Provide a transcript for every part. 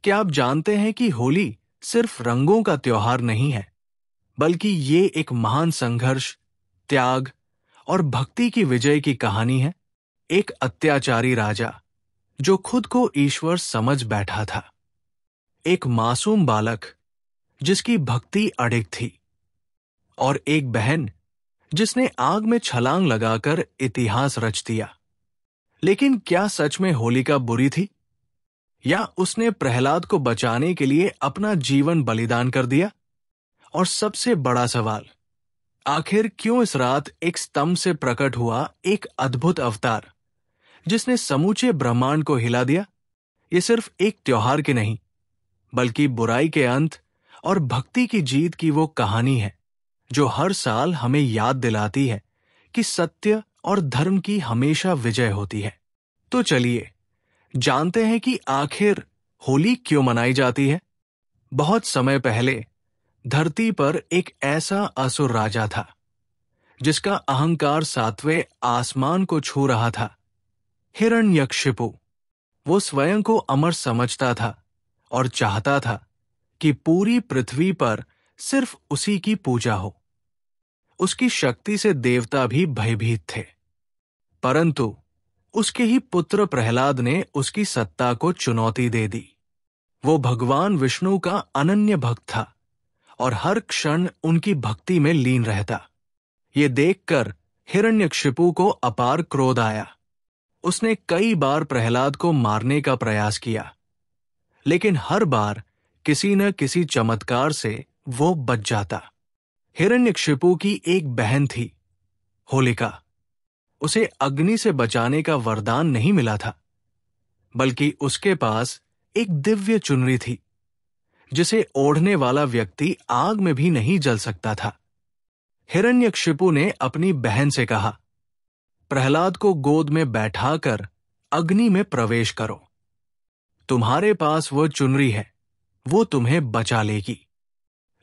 क्या आप जानते हैं कि होली सिर्फ रंगों का त्योहार नहीं है, बल्कि ये एक महान संघर्ष, त्याग और भक्ति की विजय की कहानी है। एक अत्याचारी राजा जो खुद को ईश्वर समझ बैठा था, एक मासूम बालक जिसकी भक्ति अडिग थी, और एक बहन जिसने आग में छलांग लगाकर इतिहास रच दिया। लेकिन क्या सच में होलिका बुरी थी, या उसने प्रहलाद को बचाने के लिए अपना जीवन बलिदान कर दिया? और सबसे बड़ा सवाल, आखिर क्यों इस रात एक स्तंभ से प्रकट हुआ एक अद्भुत अवतार जिसने समूचे ब्रह्मांड को हिला दिया? ये सिर्फ एक त्योहार की नहीं, बल्कि बुराई के अंत और भक्ति की जीत की वो कहानी है जो हर साल हमें याद दिलाती है कि सत्य और धर्म की हमेशा विजय होती है। तो चलिए जानते हैं कि आखिर होली क्यों मनाई जाती है। बहुत समय पहले धरती पर एक ऐसा असुर राजा था जिसका अहंकार सातवें आसमान को छू रहा था। हिरण्यकशिपु। वो स्वयं को अमर समझता था और चाहता था कि पूरी पृथ्वी पर सिर्फ उसी की पूजा हो। उसकी शक्ति से देवता भी भयभीत थे, परंतु उसके ही पुत्र प्रहलाद ने उसकी सत्ता को चुनौती दे दी। वो भगवान विष्णु का अनन्य भक्त था और हर क्षण उनकी भक्ति में लीन रहता। ये देखकर हिरण्यकशिपु को अपार क्रोध आया। उसने कई बार प्रहलाद को मारने का प्रयास किया, लेकिन हर बार किसी न किसी चमत्कार से वो बच जाता। हिरण्यकशिपु की एक बहन थी, होलिका। उसे अग्नि से बचाने का वरदान नहीं मिला था, बल्कि उसके पास एक दिव्य चुनरी थी जिसे ओढ़ने वाला व्यक्ति आग में भी नहीं जल सकता था। हिरण्यकशिपु ने अपनी बहन से कहा, प्रहलाद को गोद में बैठाकर अग्नि में प्रवेश करो। तुम्हारे पास वो चुनरी है, वो तुम्हें बचा लेगी।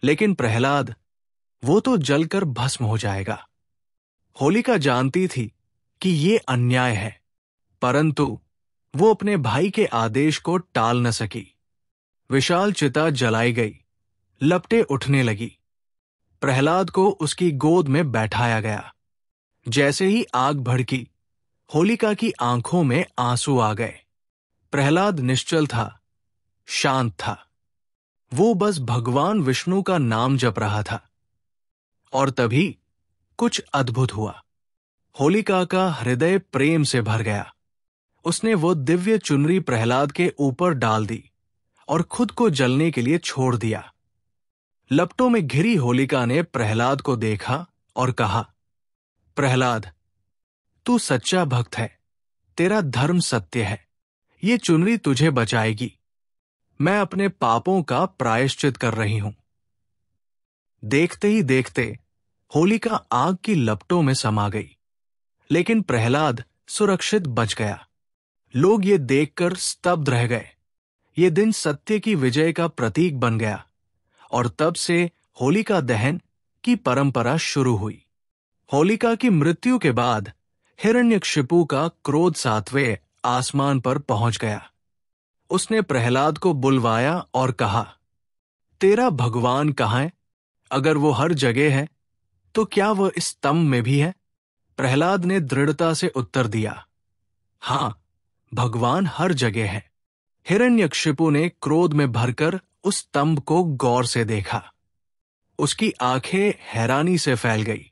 लेकिन प्रहलाद, वो तो जलकर भस्म हो जाएगा। होलिका जानती थी कि ये अन्याय है, परंतु वो अपने भाई के आदेश को टाल न सकी। विशाल चिता जलाई गई, लपटें उठने लगी। प्रहलाद को उसकी गोद में बैठाया गया। जैसे ही आग भड़की, होलिका की आंखों में आंसू आ गए। प्रहलाद निश्चल था, शांत था। वो बस भगवान विष्णु का नाम जप रहा था। और तभी कुछ अद्भुत हुआ। होलिका का हृदय प्रेम से भर गया। उसने वो दिव्य चुनरी प्रहलाद के ऊपर डाल दी और खुद को जलने के लिए छोड़ दिया। लपटों में घिरी होलिका ने प्रहलाद को देखा और कहा, प्रहलाद, तू सच्चा भक्त है, तेरा धर्म सत्य है, ये चुनरी तुझे बचाएगी। मैं अपने पापों का प्रायश्चित कर रही हूं। देखते ही देखते होलिका आग की लपटों में समा गई, लेकिन प्रहलाद सुरक्षित बच गया। लोग ये देखकर स्तब्ध रह गए। ये दिन सत्य की विजय का प्रतीक बन गया, और तब से होलिका दहन की परंपरा शुरू हुई। होलिका की मृत्यु के बाद हिरण्यकशिपु का क्रोध सातवें आसमान पर पहुंच गया। उसने प्रहलाद को बुलवाया और कहा, तेरा भगवान कहाँ है? अगर वो हर जगह है, तो क्या वह इस स्तंभ में भी है? प्रहलाद ने दृढ़ता से उत्तर दिया, हां, भगवान हर जगह है। हिरण्यकशिपु ने क्रोध में भरकर उस स्तंभ को गौर से देखा। उसकी आंखें हैरानी से फैल गई।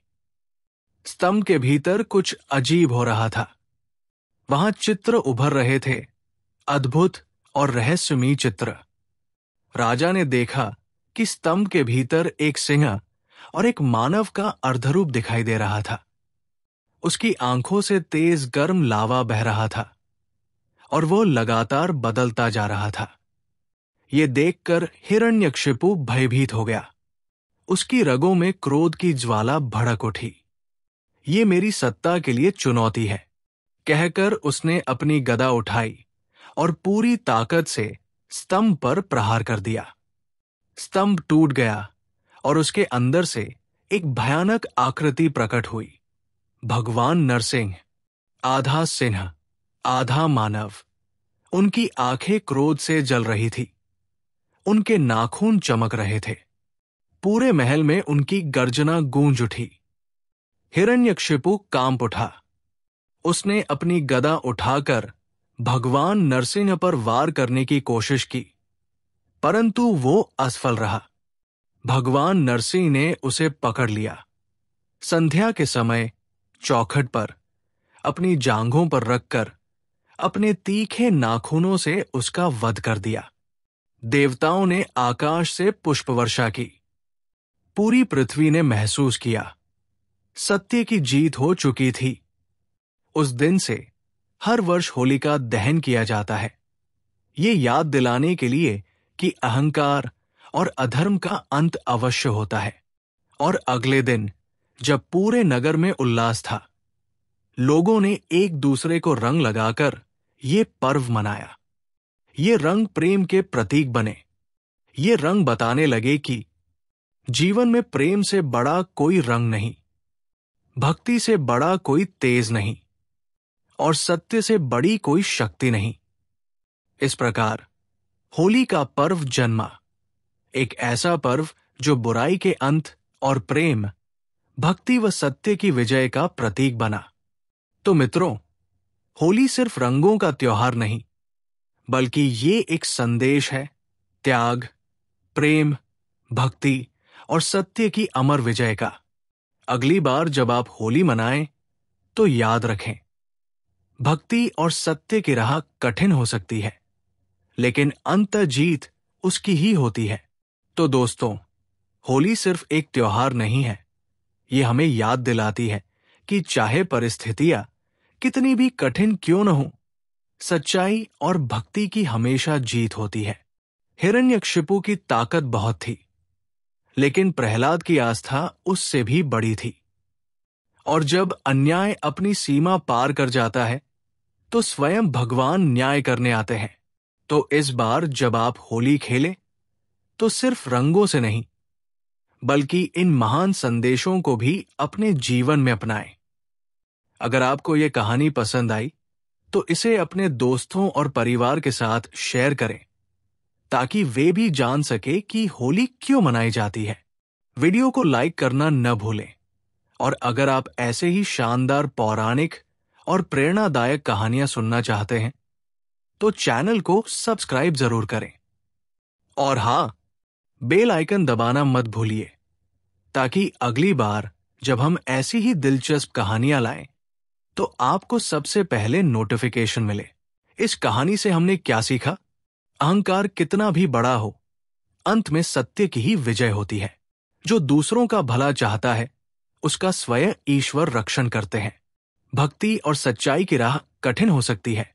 स्तंभ के भीतर कुछ अजीब हो रहा था। वहां चित्र उभर रहे थे, अद्भुत और रहस्यमयी चित्र। राजा ने देखा कि स्तंभ के भीतर एक सिंह और एक मानव का अर्धरूप दिखाई दे रहा था। उसकी आंखों से तेज गर्म लावा बह रहा था और वो लगातार बदलता जा रहा था। ये देखकर हिरण्यकशिपु भयभीत हो गया। उसकी रगों में क्रोध की ज्वाला भड़क उठी। ये मेरी सत्ता के लिए चुनौती है, कहकर उसने अपनी गदा उठाई और पूरी ताकत से स्तंभ पर प्रहार कर दिया। स्तंभ टूट गया और उसके अंदर से एक भयानक आकृति प्रकट हुई। भगवान नरसिंह, आधा सिंह, आधा मानव। उनकी आंखें क्रोध से जल रही थी। उनके नाखून चमक रहे थे। पूरे महल में उनकी गर्जना गूंज उठी। हिरण्यकशिपु कांप उठा। उसने अपनी गदा उठाकर भगवान नरसिंह पर वार करने की कोशिश की, परंतु वो असफल रहा। भगवान नरसिंह ने उसे पकड़ लिया। संध्या के समय चौखट पर अपनी जांघों पर रखकर अपने तीखे नाखूनों से उसका वध कर दिया। देवताओं ने आकाश से पुष्प वर्षा की। पूरी पृथ्वी ने महसूस किया, सत्य की जीत हो चुकी थी। उस दिन से हर वर्ष होलिका दहन किया जाता है, ये याद दिलाने के लिए कि अहंकार और अधर्म का अंत अवश्य होता है। और अगले दिन जब पूरे नगर में उल्लास था, लोगों ने एक दूसरे को रंग लगाकर ये पर्व मनाया। ये रंग प्रेम के प्रतीक बने। ये रंग बताने लगे कि जीवन में प्रेम से बड़ा कोई रंग नहीं, भक्ति से बड़ा कोई तेज नहीं, और सत्य से बड़ी कोई शक्ति नहीं। इस प्रकार होली का पर्व जन्मा, एक ऐसा पर्व जो बुराई के अंत और प्रेम, भक्ति व सत्य की विजय का प्रतीक बना। तो मित्रों, होली सिर्फ रंगों का त्योहार नहीं, बल्कि ये एक संदेश है त्याग, प्रेम, भक्ति और सत्य की अमर विजय का। अगली बार जब आप होली मनाएं तो याद रखें, भक्ति और सत्य की राह कठिन हो सकती है, लेकिन अंत जीत उसकी ही होती है। तो दोस्तों, होली सिर्फ एक त्योहार नहीं है, ये हमें याद दिलाती है कि चाहे परिस्थितियां कितनी भी कठिन क्यों न हो, सच्चाई और भक्ति की हमेशा जीत होती है। हिरण्यकशिपु की ताकत बहुत थी, लेकिन प्रहलाद की आस्था उससे भी बड़ी थी। और जब अन्याय अपनी सीमा पार कर जाता है, तो स्वयं भगवान न्याय करने आते हैं। तो इस बार जब आप होली खेलें, तो सिर्फ रंगों से नहीं, बल्कि इन महान संदेशों को भी अपने जीवन में अपनाएं। अगर आपको यह कहानी पसंद आई, तो इसे अपने दोस्तों और परिवार के साथ शेयर करें, ताकि वे भी जान सके कि होली क्यों मनाई जाती है। वीडियो को लाइक करना न भूलें, और अगर आप ऐसे ही शानदार पौराणिक और प्रेरणादायक कहानियां सुनना चाहते हैं, तो चैनल को सब्सक्राइब जरूर करें। और हाँ, बेल आइकन दबाना मत भूलिए, ताकि अगली बार जब हम ऐसी ही दिलचस्प कहानियां लाएं, तो आपको सबसे पहले नोटिफिकेशन मिले। इस कहानी से हमने क्या सीखा? अहंकार कितना भी बड़ा हो, अंत में सत्य की ही विजय होती है। जो दूसरों का भला चाहता है, उसका स्वयं ईश्वर रक्षण करते हैं। भक्ति और सच्चाई की राह कठिन हो सकती है,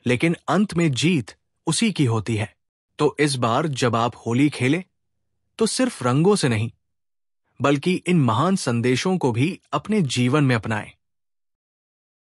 लेकिन अंत में जीत उसी की होती है। तो इस बार जब आप होली खेलें, तो सिर्फ रंगों से नहीं, बल्कि इन महान संदेशों को भी अपने जीवन में अपनाएं।